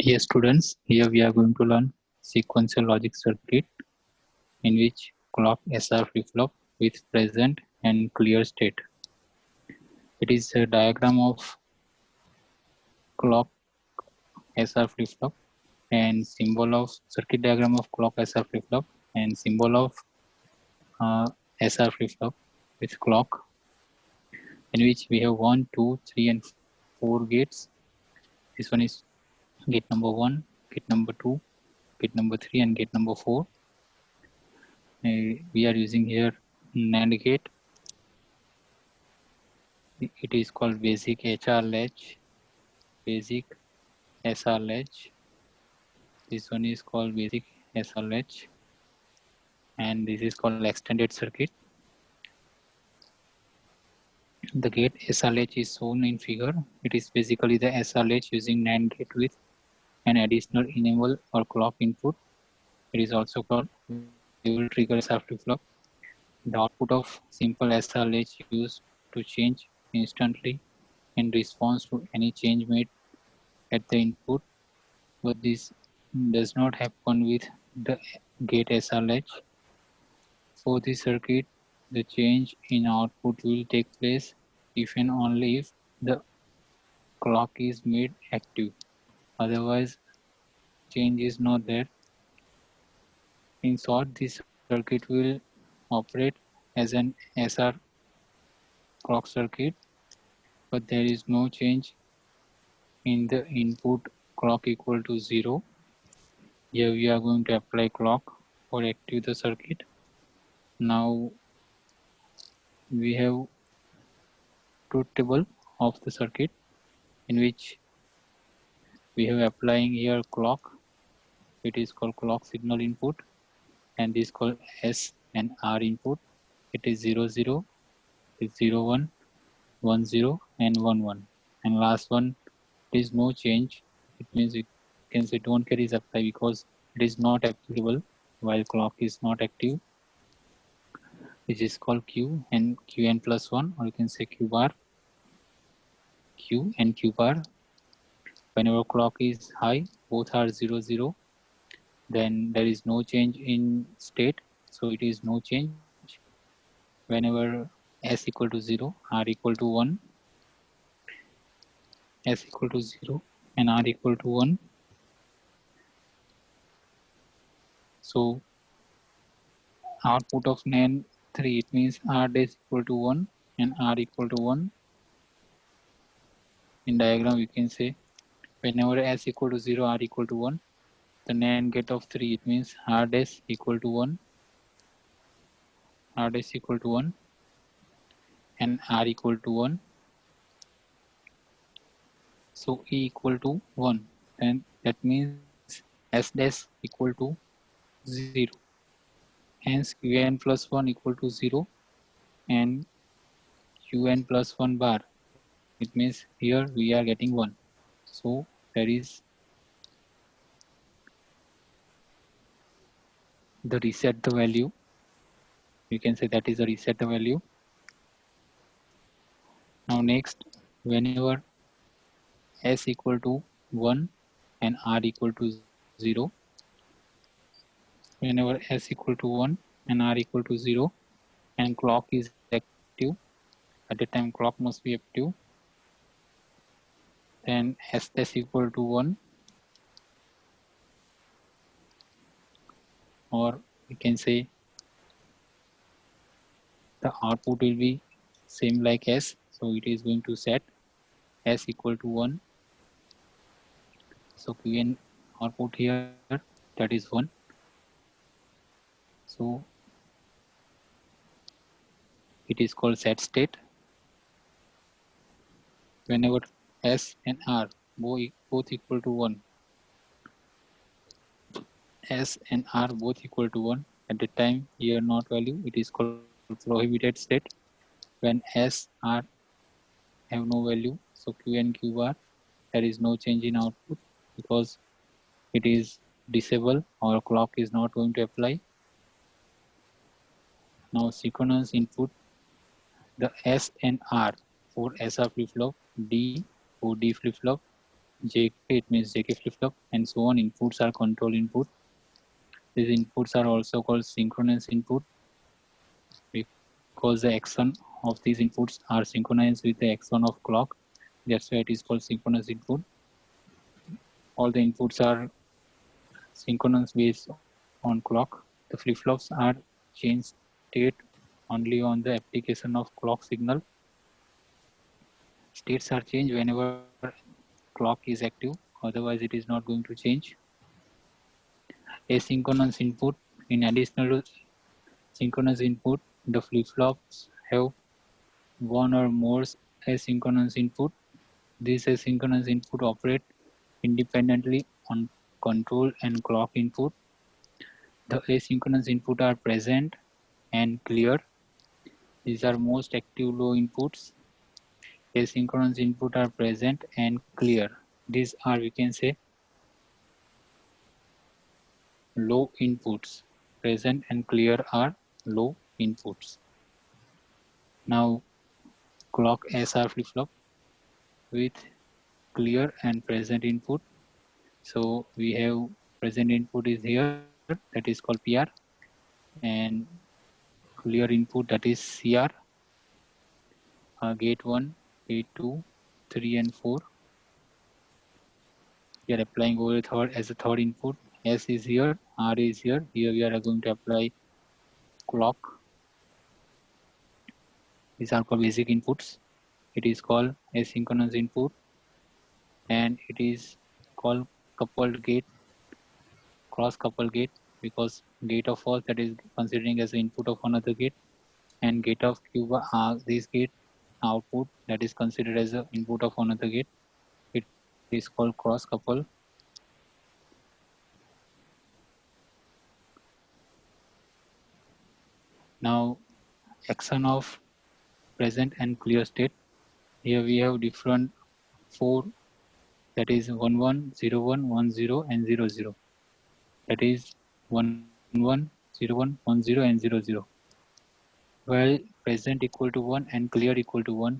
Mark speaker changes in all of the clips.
Speaker 1: Yes, students, here we are going to learn sequential logic circuit in which clock SR flip-flop with present and clear state. It is a diagram of clock SR flip-flop and symbol of circuit diagram of clock SR flip-flop and symbol of SR flip-flop with clock, in which we have 1, 2, 3 and 4 gates. This one is gate number 1, gate number 2, gate number 3 and gate number 4. We are using here NAND gate. It is called basic HR latch, basic SR latch. This one is called basic SR latch, and this is called extended circuit. The gate SR latch is shown in figure. It is basically the SR latch using NAND gate with an additional enable or clock input. It is also called dual trigger SR flip-flop. The output of simple SR latch used to change instantly in response to any change made at the input, but this does not happen with the gate SR latch. For this circuit, the change in output will take place if and only if the clock is made active. Otherwise, change is not there. In short, this circuit will operate as an SR clock circuit, but there is no change in the input clock equal to 0. Here we are going to apply clock for active the circuit. Now we have truth table of the circuit in which we have applying here clock. It is called clock signal input, and this is called S and R input. It is 0 0, it's 0 1, 1 0 and 1 1, and last one is no change. It means you can say don't care is apply because it is not applicable while clock is not active. This is called Q and Qn plus 1, or you can say Q bar, Q and Q bar. Whenever clock is high, both are 0 0, then there is no change in state, so it is no change. Whenever S equal to 0, R equal to 1, S equal to 0 and R equal to 1. So output of NAND 3, it means R dash equal to 1 and R equal to 1. In diagram you can say whenever S equal to 0, R equal to 1, the NAND gate of 3, it means R dash equal to 1, R dash equal to 1 and R equal to 1. So E equal to 1, and that means S dash equal to 0. Hence Qn plus 1 equal to 0 and Qn plus 1 bar. It means here we are getting 1. So there is the reset the value. You can say that is a reset the value. Now next, whenever S equal to 1 and R equal to 0, whenever S equal to 1 and R equal to 0 and clock is active, at the time clock must be active, then S dash equal to 1, or we can say the output will be same like S, so it is going to set S equal to 1. So Qn output here, that is 1. So it is called set state. Whenever S and R both equal to 1, S and R both equal to 1, at the time here not value, it is called prohibited state. When S, R have no value, so Q and Q bar, there is no change in output because it is disabled or clock is not going to apply. Now synchronous input, the S and R for SR flip-flop, D for D flip-flop, JK, it means JK flip-flop, and so on. Inputs are control input. These inputs are also called synchronous input because the axon of these inputs are synchronized with the axon of clock. That's why it is called synchronous input. All the inputs are synchronous based on clock. The flip-flops are changed state only on the application of clock signal. States are changed whenever clock is active, otherwise it is not going to change. Asynchronous input. In addition to synchronous input, the flip-flops have one or more asynchronous input. These asynchronous input operate independently on control and clock input. The asynchronous input are present and clear. These are most active low inputs. Asynchronous input are present and clear. These are, we can say, low inputs. Present and clear are low inputs. Now clock SR flip-flop with clear and present input. So we have present input is here, that is called PR, and clear input, that is CR. Gate 1, gate 2, 3 and 4. We are applying over third as a third input. S is here, R is here. Here we are going to apply clock. These are called basic inputs. It is called asynchronous input, and it is called coupled gate, cross coupled gate, because gate of first, that is considering as the input of another gate, and gate of Q bar, this gate output, that is considered as the input of another gate. It is called cross couple. Now action of present and clear state. Here we have different 4, that is 1 1 0 1 1 0 and 0 0. That is 1 1 0 1 1 0 and 0 0. While present equal to 1 and clear equal to 1,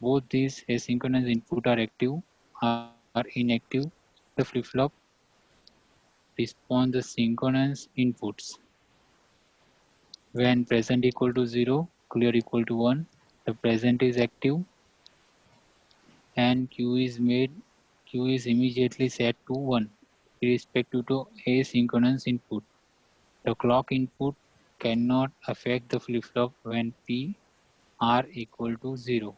Speaker 1: both these asynchronous input are active, are inactive. The flip-flop responds the synchronous inputs. When present equal to 0, clear equal to 1, the present is active and Q is immediately set to 1, irrespective to asynchronous input. The clock input cannot affect the flip-flop when P R equal to 0.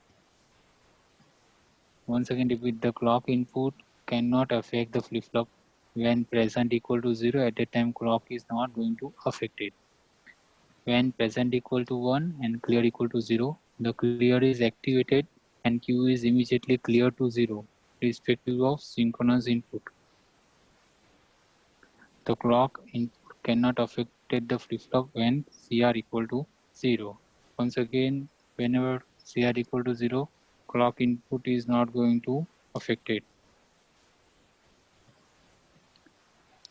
Speaker 1: Once again repeat, the clock input cannot affect the flip-flop when present equal to 0. At that time clock is not going to affect it. When present equal to 1 and clear equal to 0, the clear is activated and Q is immediately clear to 0, irrespective of synchronous input. The clock input cannot affect the flip-flop when CR equal to 0. Once again, whenever CR equal to 0, clock input is not going to affect it.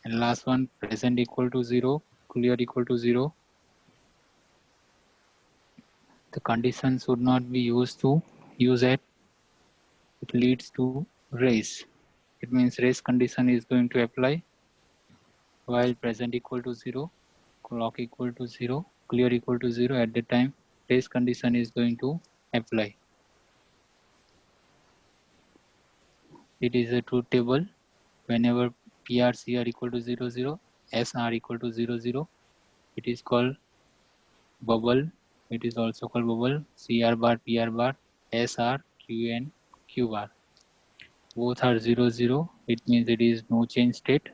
Speaker 1: And last one, present equal to 0, clear equal to 0. The condition should not be used at, it leads to race. It means race condition is going to apply while present equal to 0, clock equal to 0, clear equal to 0. At that time race condition is going to apply. It is a truth table. Whenever PR CR equal to 0 0, SR equal to 0 0, it is called bubble. It is also called bubble. CR bar, PR bar, SR, Q and Q bar. Both are 0 0. It means it is no change state.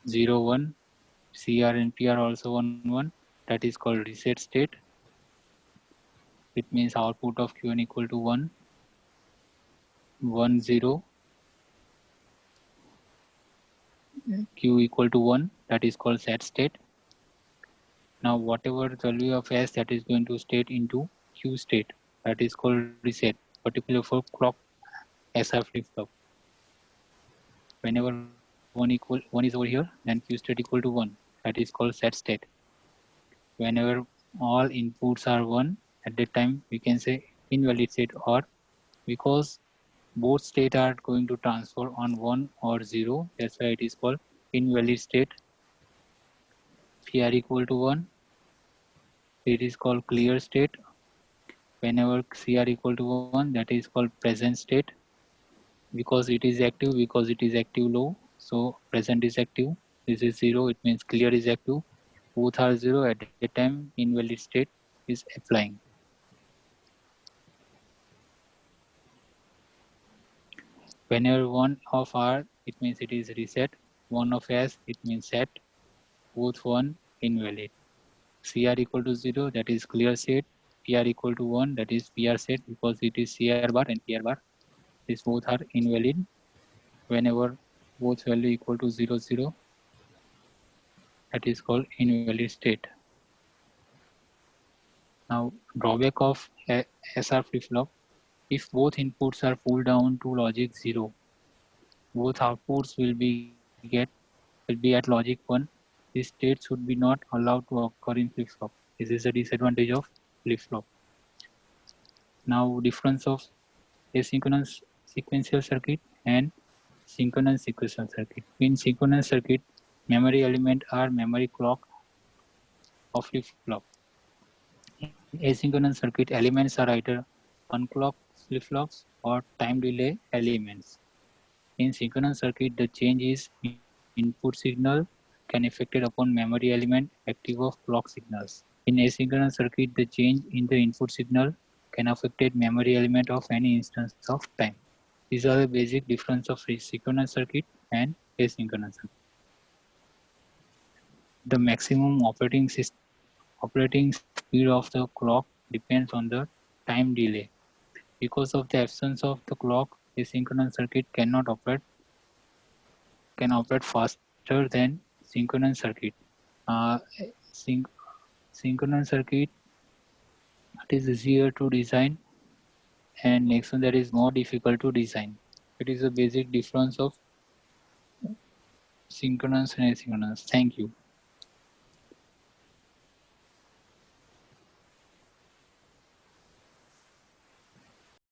Speaker 1: 0 1, CR and PR also 1 1. That is called reset state. It means output of Q1 equal to 1 1 0, Q equal to 1. That is called set state. Now whatever the value of S, that is going to state into Q state, that is called reset, particularly for clock SR flip-flop. Whenever 1 is over here, then Q state equal to 1, that is called set state. Whenever all inputs are 1, at that time we can say invalid state, or because both states are going to transfer on 1 or 0. That's why it is called invalid state. Pr equal to 1, it is called clear state. Whenever Cr equal to 1, that is called present state. Because it is active low, so present is active. This is 0, it means clear is active. Both are 0 at the time invalid state is applying. Whenever one of R, it means it is reset. One of S, it means set. Both 1 invalid. Cr equal to 0, that is clear state. Pr equal to 1, that is PR set, because it is Cr bar and PR bar. These both are invalid. Whenever both value equal to 0, 0, that is called invalid state. Now, drawback of SR flip-flop: if both inputs are pulled down to logic 0, both outputs will be at logic 1. These states should be not allowed to occur in flip-flop. This is a disadvantage of flip-flop. Now, difference of asynchronous sequential circuit and synchronous sequential circuit. In synchronous circuit, memory element are memory clock of flip-flop. In asynchronous circuit, elements are either unclocked flip-flops or time delay elements. In synchronous circuit, the change is input signal can affect upon memory element active of clock signals. In asynchronous circuit, the change in the input signal can affect memory element of any instance of time. These are the basic difference of synchronous circuit and asynchronous circuit. The maximum operating speed of the clock depends on the time delay. Because of the absence of the clock, asynchronous circuit can operate faster than synchronous circuit. Uh, Synchronous circuit, it is easier to design, and next one, that is more difficult to design. It is a basic difference of synchronous and asynchronous. Thank you.